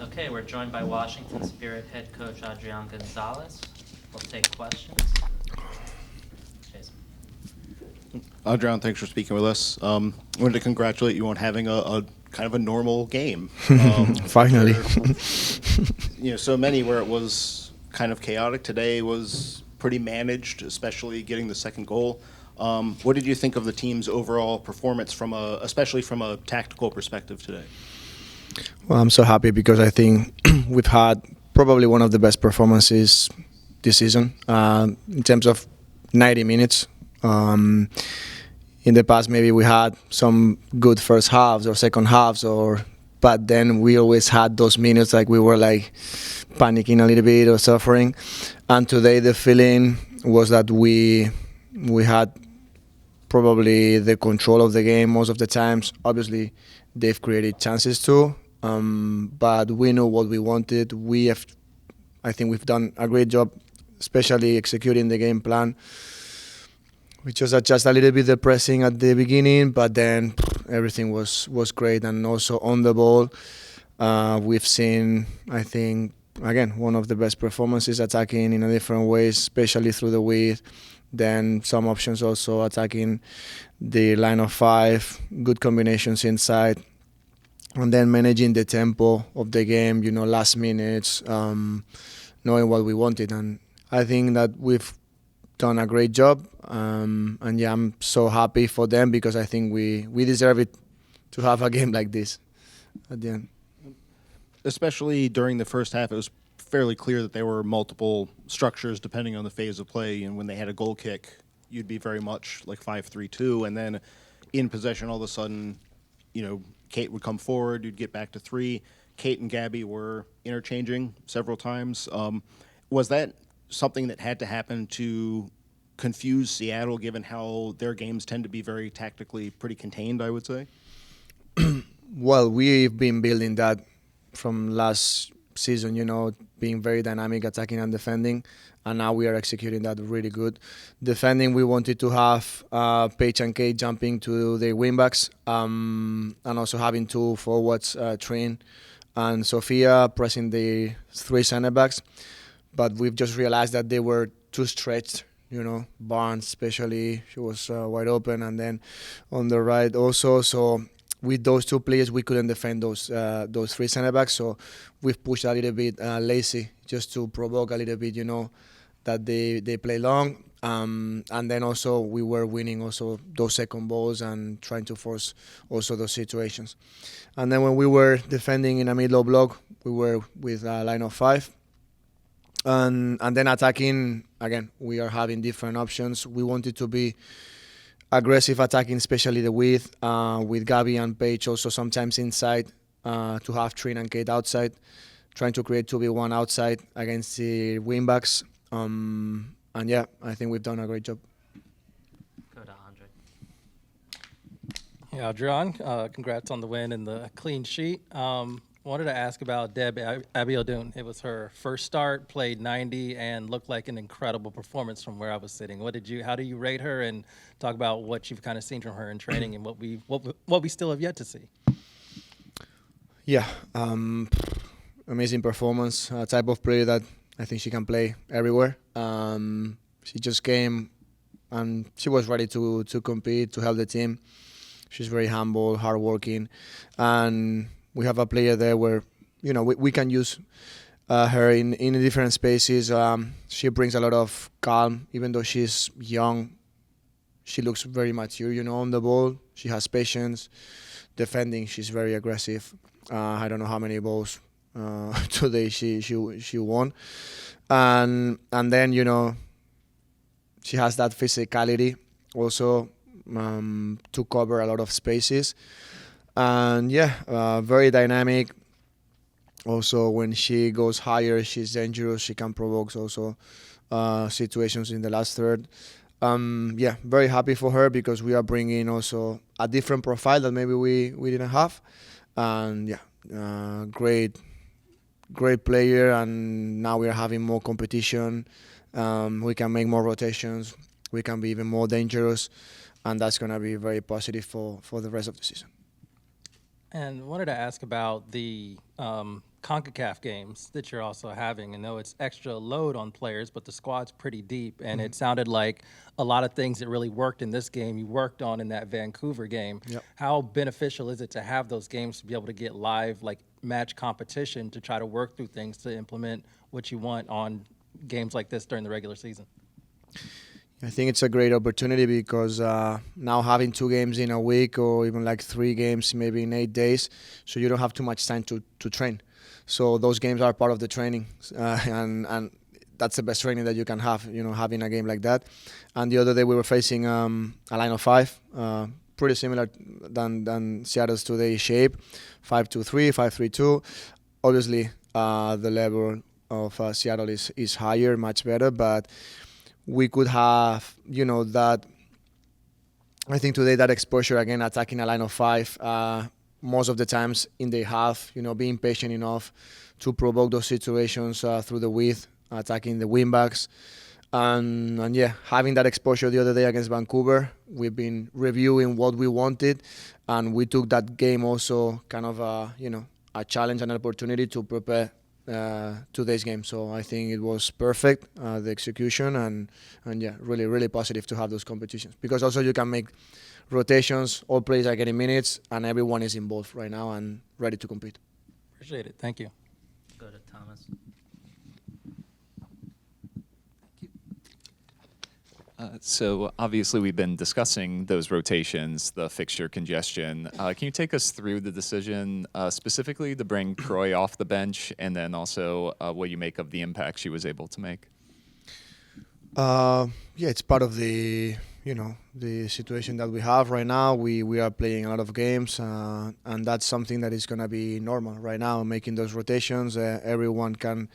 Okay, we're joined by Washington Spirit head coach Adrian González. We'll take questions. Jason. Adrian, thanks for speaking with us. I wanted to congratulate you on having a kind of a normal game. Finally. So many where it was kind of chaotic. Today was pretty managed, especially getting the second goal. What did you think of the team's overall performance, especially from a tactical perspective today? Well, I'm so happy because I think we've had probably one of the best performances this season in terms of 90 minutes. In the past, maybe we had some good first halves or second halves, but then we always had those minutes like we were like panicking a little bit or suffering. And today the feeling was that we had probably the control of the game most of the times. Obviously, they've created chances too, but we know what we wanted. I think we've done a great job, especially executing the game plan. We just adjust a little bit the pressing at the beginning, but then everything was great. And also on the ball, we've seen, I think, again, one of the best performances attacking in a different ways, especially through the width. Then some options also attacking the line of five, good combinations inside. And then managing the tempo of the game, last minutes, knowing what we wanted. And I think that we've done a great job. And yeah, I'm so happy for them because I think we deserve it to have a game like this at the end. Especially during the first half, it was fairly clear that there were multiple structures depending on the phase of play. And when they had a goal kick, you'd be very much like 5-3-2. And then in possession, all of a sudden, Kate would come forward, you'd get back to three. Kate and Gabby were interchanging several times. Was that something that had to happen to confuse Seattle, given how their games tend to be very tactically pretty contained, I would say? Well, we've been building that from last season, being very dynamic, attacking and defending, and now we are executing that really good. Defending, we wanted to have Paige and Kate jumping to the wingbacks, and also having two forwards, Trin and Sophia, pressing the three center backs. But we've just realized that they were too stretched. Barnes especially, she was wide open, and then on the right also. So with those two players, we couldn't defend those three center backs. So we've pushed a little bit lazy just to provoke a little bit, that they play long. And then also we were winning also those second balls and trying to force also those situations. And then when we were defending in a middle block, we were with a line of five. And then attacking, again, we are having different options. We wanted to be aggressive attacking, especially the width, with Gabby and Paige also sometimes inside, to have Trin and Kate outside, trying to create 2v1 outside against the wingbacks. And yeah, I think we've done a great job. Go to Andre. Yeah, Adrian, congrats on the win and the clean sheet. Wanted to ask about Deb Abiodun. It was her first start, played 90, and looked like an incredible performance from where I was sitting. How do you rate her, and talk about what you've kind of seen from her in training and what we still have yet to see? Yeah, amazing performance. Type of player that I think she can play everywhere. She just came and she was ready to compete, to help the team. She's very humble, hardworking, and we have a player there where, we can use her in different spaces. She brings a lot of calm, even though she's young. She looks very mature, on the ball. She has patience. Defending, she's very aggressive. I don't know how many balls today she won, and then she has that physicality also to cover a lot of spaces. And yeah, very dynamic. Also, when she goes higher, she's dangerous. She can provoke also situations in the last third. Yeah, very happy for her because we are bringing also a different profile that maybe we didn't have. And yeah, great player. And now we are having more competition. We can make more rotations. We can be even more dangerous. And that's going to be very positive for the rest of the season. And wanted to ask about the CONCACAF games that you're also having. I know it's extra load on players, but the squad's pretty deep, and it sounded like a lot of things that really worked in this game you worked on in that Vancouver game. Yep. How beneficial is it to have those games to be able to get live, like match competition, to try to work through things to implement what you want on games like this during the regular season? I think it's a great opportunity because now having 2 games in a week or even like 3 games maybe in 8 days, so you don't have too much time to train. So those games are part of the training, and that's the best training that you can have, having a game like that. And the other day we were facing a line of 5, pretty similar than Seattle's today shape, 5-2-3, 5-3-2. Obviously, the level of Seattle is higher, much better, but we could have, that. I think today that exposure again, attacking a line of 5, most of the times in the half, being patient enough to provoke those situations through the width, attacking the wingbacks, and yeah, having that exposure the other day against Vancouver. We've been reviewing what we wanted, and we took that game also kind of a challenge and an opportunity to prepare today's game. So I think it was perfect, the execution, and yeah, really, really positive to have those competitions, because also you can make rotations, all players are getting minutes, and everyone is involved right now and ready to compete. Appreciate it. Thank you. Go to Thomas. So obviously we've been discussing those rotations, the fixture congestion. Can you take us through the decision specifically to bring Croy off the bench, and then also what you make of the impact she was able to make? Yeah, it's part of the the situation that we have right now. We are playing a lot of games, and that's something that is going to be normal right now. Making those rotations, everyone can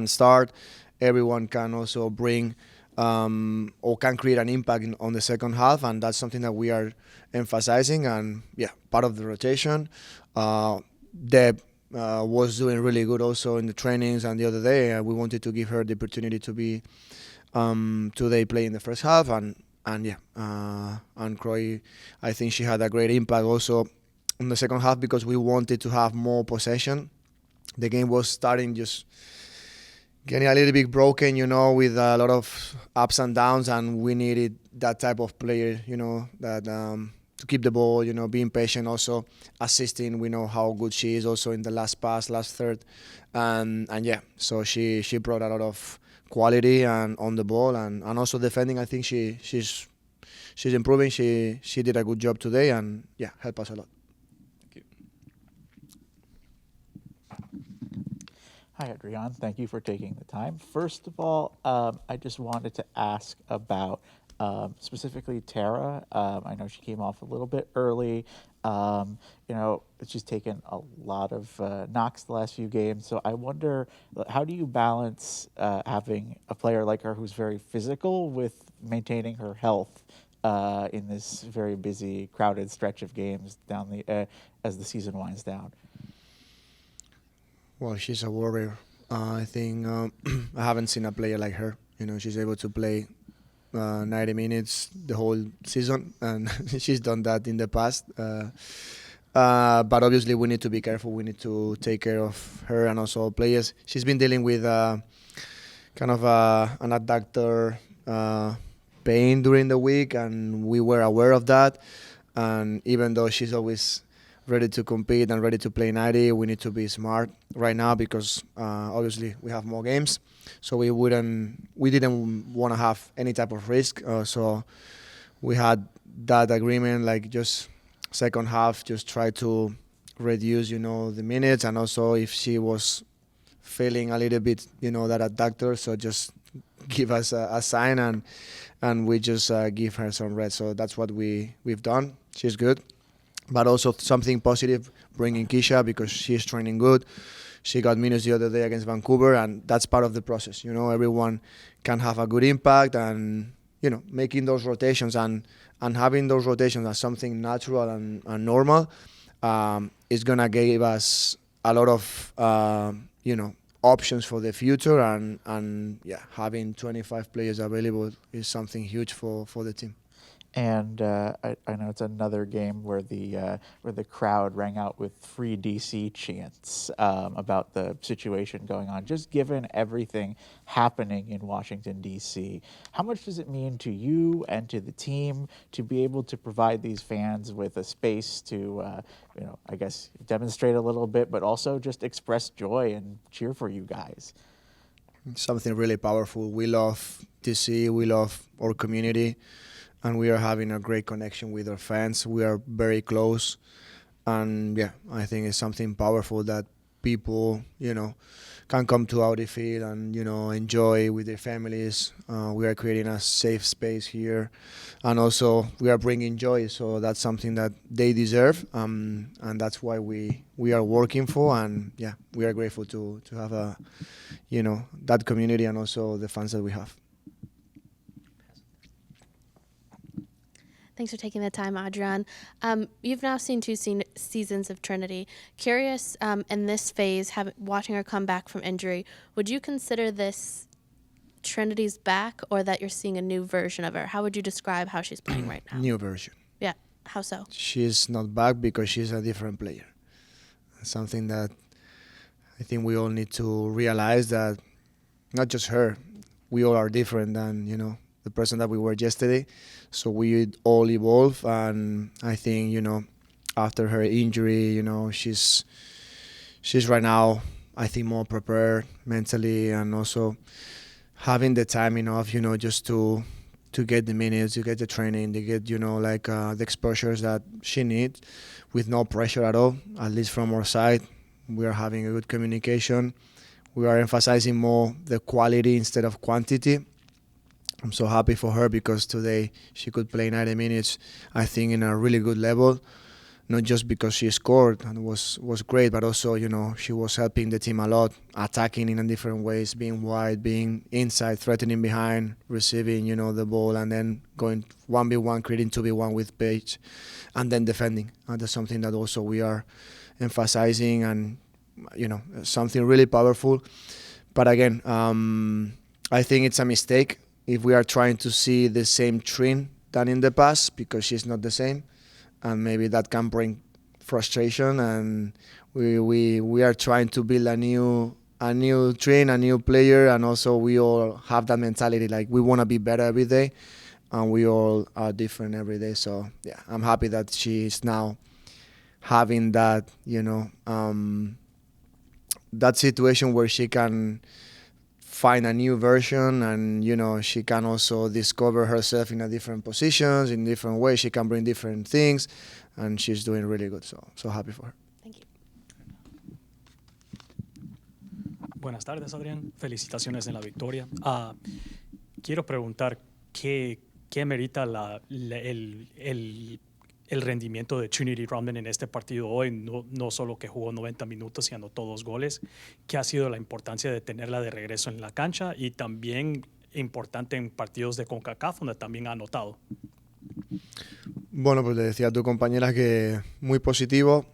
start, everyone can also bring. Or can create an impact on the second half, and that's something that we are emphasizing. And yeah, part of the rotation. Deb was doing really good also in the trainings, and the other day we wanted to give her the opportunity to be today play in the first half, and Croy, I think she had a great impact also in the second half because we wanted to have more possession. The game was starting just getting a little bit broken, with a lot of ups and downs, and we needed that type of player, that to keep the ball, being patient, also assisting. We know how good she is also in the last pass, last third, and yeah, so she brought a lot of quality and on the ball, and also defending. I think she's improving. She did a good job today, and yeah, helped us a lot. Hi, Adrian. Thank you for taking the time. First of all, I just wanted to ask about specifically Tara. I know she came off a little bit early. She's taken a lot of knocks the last few games. So I wonder, how do you balance having a player like her who's very physical with maintaining her health in this very busy, crowded stretch of games down as the season winds down? Well, she's a warrior. I think I haven't seen a player like her. She's able to play 90 minutes the whole season, and she's done that in the past. But obviously, we need to be careful. We need to take care of her and also players. She's been dealing with kind of an adductor pain during the week, and we were aware of that. And even though she's always ready to compete and ready to play 90, we need to be smart right now because obviously we have more games, so we didn't want to have any type of risk. So we had that agreement, like just second half, just try to reduce, the minutes, and also if she was feeling a little bit, that adductor, so just give us a sign and we just give her some rest. So that's what we've done. She's good. But also something positive, bringing Keisha, because she's training good. She got minutes the other day against Vancouver, and that's part of the process. Everyone can have a good impact, and making those rotations and having those rotations as something natural and normal is gonna give us a lot of options for the future, and yeah, having 25 players available is something huge for the team. And I know it's another game where the crowd rang out with free DC chants about the situation going on. Just given everything happening in Washington DC, how much does it mean to you and to the team to be able to provide these fans with a space to, I guess, demonstrate a little bit, but also just express joy and cheer for you guys? Something really powerful. We love DC, we love our community, and we are having a great connection with our fans. We are very close, and yeah, I think it's something powerful that people, can come to Audi Field and, enjoy with their families. We are creating a safe space here, and also we are bringing joy, so that's something that they deserve, and that's why we are working for, and yeah, we are grateful to have that community and also the fans that we have. Thanks for taking the time, Adrian. You've now seen two seasons of Trinity. Curious, in this phase, watching her come back from injury, would you consider this Trinity's back, or that you're seeing a new version of her? How would you describe how she's playing right now? New version. Yeah, how so? She's not back because she's a different player. Something that I think we all need to realize, that not just her, we all are different than, the person that we were yesterday. So we all evolve, and I think, after her injury, she's right now, I think, more prepared mentally, and also having the time enough, just to get the minutes, to get the training, to get, the exposures that she needs with no pressure at all, at least from our side. We are having a good communication. We are emphasizing more the quality instead of quantity. I'm so happy for her because today she could play 90 minutes, I think, in a really good level, not just because she scored and was great, but also, she was helping the team a lot, attacking in different ways, being wide, being inside, threatening behind, receiving, the ball, and then going 1v1, creating 2v1 with Paige, and then defending. That's something that also we are emphasizing, and, something really powerful. But again, I think it's a mistake if we are trying to see the same trend than in the past, because she's not the same, and maybe that can bring frustration. And we are trying to build a new trend, a new player, and also we all have that mentality, like we want to be better every day, and we all are different every day. So yeah, I'm happy that she's now having that, that situation where she can find a new version, and she can also discover herself in a different positions, in different ways. She can bring different things, and she's doing really good. So happy for her. Thank you. Buenas tardes, Adrián. Felicitaciones en la victoria. Quiero preguntar qué merita el rendimiento de Trinity Rodman en este partido hoy, no solo que jugó 90 minutos y anotó 2 goles. ¿Qué ha sido la importancia de tenerla de regreso en la cancha, y también importante en partidos de CONCACAF donde también ha anotado? Bueno, pues le decía a tu compañera que muy positivo,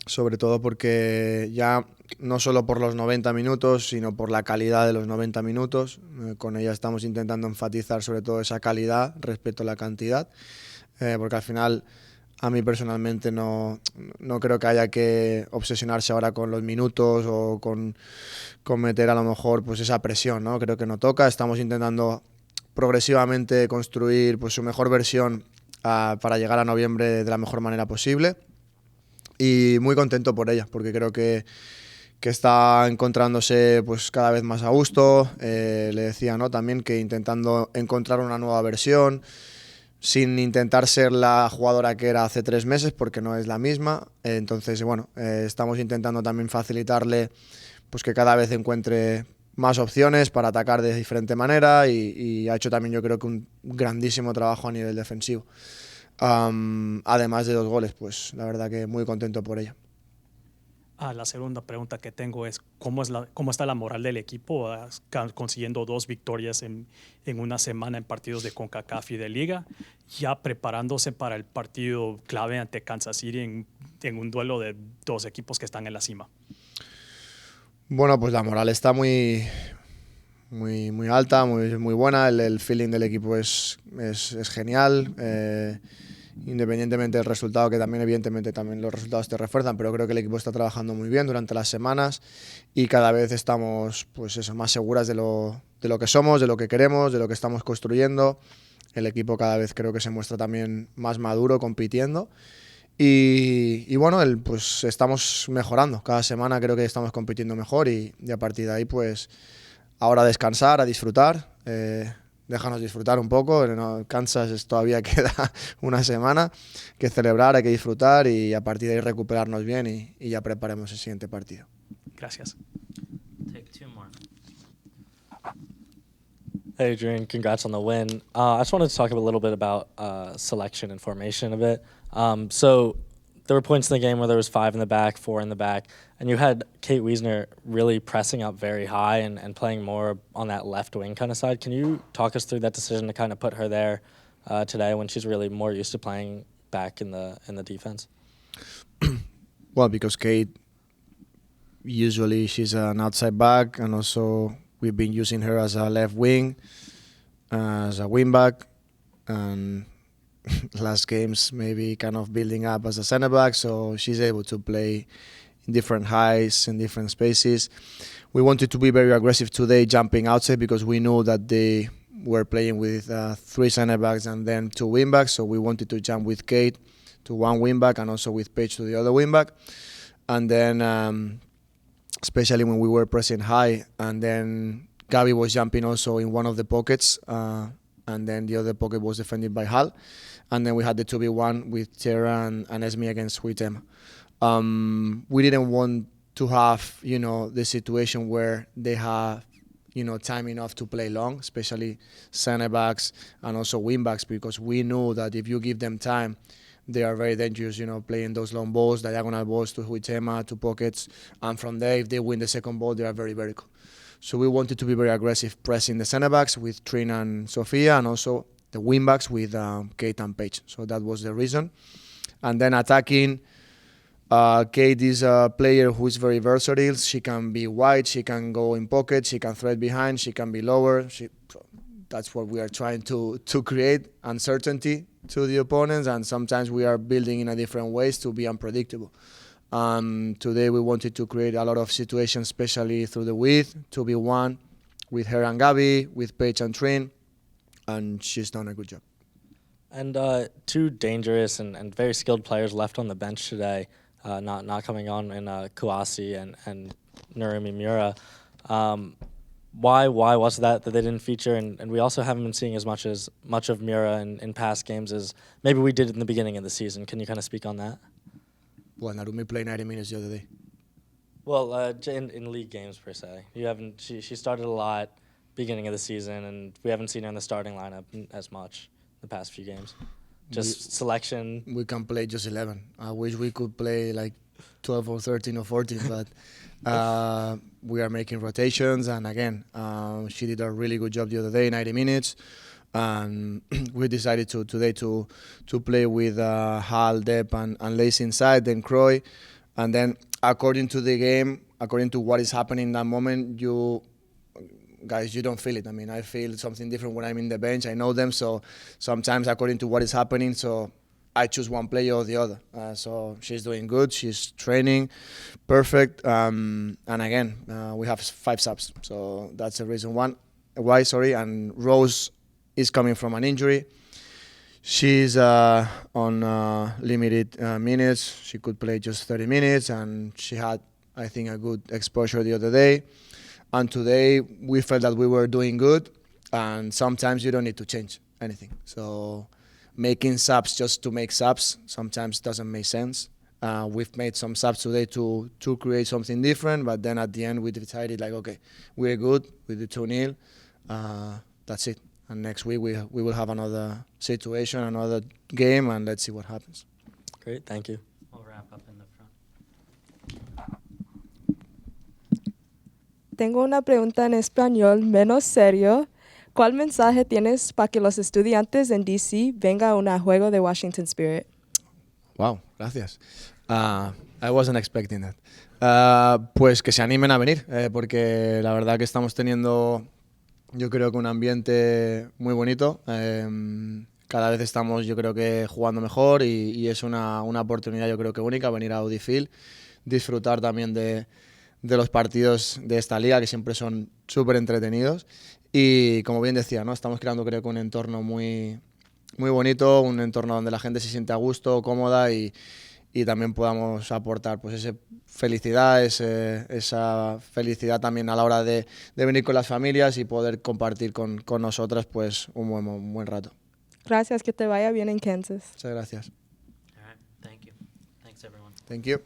sobre todo porque ya no solo por los 90 minutos, sino por la calidad de los 90 minutos. Con ella estamos intentando enfatizar sobre todo esa calidad respecto a la cantidad. Porque al final, a mí personalmente no creo que haya que obsesionarse ahora con los minutos o con meter a lo mejor pues esa presión, ¿no? Creo que no toca. Estamos intentando progresivamente construir pues su mejor versión para llegar a noviembre de la mejor manera posible, y muy contento por ella, porque creo que está encontrándose pues cada vez más a gusto. Le decía, ¿no?, también que intentando encontrar una nueva versión, sin intentar ser la jugadora que era hace 3 meses, porque no es la misma. Entonces, bueno, estamos intentando también facilitarle pues que cada vez encuentre más opciones para atacar de diferente manera, y ha hecho también, yo creo, que un grandísimo trabajo a nivel defensivo. Además de 2 goles, pues la verdad que muy contento por ella. La segunda pregunta que tengo es ¿cómo está la moral del equipo consiguiendo 2 victorias en una semana en partidos de CONCACAF y de Liga, ya preparándose para el partido clave ante Kansas City en un duelo de 2 equipos que están en la cima? Bueno, pues la moral está muy muy alta, muy buena. El feeling del equipo es genial. Independientemente del resultado, que también evidentemente también los resultados te refuerzan, pero creo que el equipo está trabajando muy bien durante las semanas y cada vez estamos pues eso, más seguras de lo que somos, de lo que queremos, de lo que estamos construyendo. El equipo cada vez creo que se muestra también más maduro compitiendo y bueno, pues estamos mejorando. Cada semana creo que estamos compitiendo mejor y a partir de ahí pues ahora a descansar, a disfrutar. Déjanos disfrutar un poco, no, Kansas todavía queda una semana que celebrar, hay que disfrutar y a partir de ahí recuperarnos bien y ya preparemos el siguiente partido. Gracias. Take two more. Hey, Adrian, congrats on the win. I just wanted to talk a little bit about selection and formation a bit. So there were points in the game where there was 5 in the back, 4 in the back, and you had Kate Wiesner really pressing up very high and playing more on that left wing kind of side. Can you talk us through that decision to kind of put her there today when she's really more used to playing back in the defense? Well, because Kate, usually she's an outside back, and also we've been using her as a left wing, as a wing back, and last games maybe kind of building up as a center back, so she's able to play in different heights and different spaces. We wanted to be very aggressive today jumping outside because we knew that they were playing with 3 center backs and then 2 wing backs, so we wanted to jump with Kate to 1 wing back and also with Paige to the other wing back. And then especially when we were pressing high, and then Gabby was jumping also in one of the pockets, and then the other pocket was defended by Hal. And then we had the 2v1 with Tara and Esme against Huitem. We didn't want to have, the situation where they have, time enough to play long, especially center backs and also wing backs, because we knew that if you give them time, they are very dangerous, playing those long balls, diagonal balls to Huitema, to pockets. And from there, if they win the second ball, they are very vertical. So we wanted to be very aggressive, pressing the center backs with Trin and Sofia, and also the wing backs with Kate and Paige. So that was the reason. And then attacking, Kate is a player who is very versatile. She can be wide, she can go in pockets, she can thread behind, she can be lower. That's what we are trying to create, uncertainty to the opponents, and sometimes we are building in a different ways to be unpredictable. Today we wanted to create a lot of situations, especially through the width, 2v1, with her and Gabby, with Paige and Trin, and she's done a good job. And 2 dangerous and very skilled players left on the bench today, not coming on in Kouassi and Narumi Mura. Why was that they didn't feature? And we also haven't been seeing as much of Mura in past games as maybe we did in the beginning of the season. Can you kind of speak on that? Well, Narumi played 90 minutes the other day. Well, in league games per se, she started a lot beginning of the season, and we haven't seen her in the starting lineup as much the past few games. Just selection. We can play just 11. I wish we could play like 12 or 13 or 14, but we are making rotations. And again, she did a really good job the other day, 90 minutes. And we decided today to play with Hal, Depp, and Lacey inside, then Croy. And then according to the game, according to what is happening in that moment, you don't feel it. I mean, I feel something different when I'm in the bench. I know them, so sometimes according to what is happening, so I choose one player or the other. So she's doing good. She's training perfect. And again, we have 5 subs, so that's the reason why. And Rose is coming from an injury. She's on limited minutes. She could play just 30 minutes, and she had, I think, a good exposure the other day. And today we felt that we were doing good, and sometimes you don't need to change anything. So making subs just to make subs sometimes doesn't make sense. We've made some subs today to create something different, but then at the end we decided like, okay, we're good with the 2-0. That's it. And next week we will have another situation, another game, and let's see what happens. Great, thank you. We'll wrap up in the front. Tengo una pregunta en español menos serio. ¿Cuál mensaje tienes para que los estudiantes en DC vengan a un juego de Washington Spirit? Wow, gracias. I wasn't expecting that. Pues que se animen a venir, porque la verdad que estamos teniendo Yo creo que un ambiente muy bonito. Cada vez estamos, yo creo que jugando mejor y es una oportunidad, yo creo que única, venir a Audi Field, disfrutar también de los partidos de esta liga, que siempre son súper entretenidos. Y como bien decía, ¿no? Estamos creando, creo que un entorno muy, muy bonito, un entorno donde la gente se siente a gusto, cómoda y también podamos aportar pues esa felicidad también a la hora de venir con las familias y poder compartir con nosotras pues un buen rato. Gracias, que te vaya bien en Kansas. Muchas gracias. All right, thank you. Thanks, everyone. Thank you.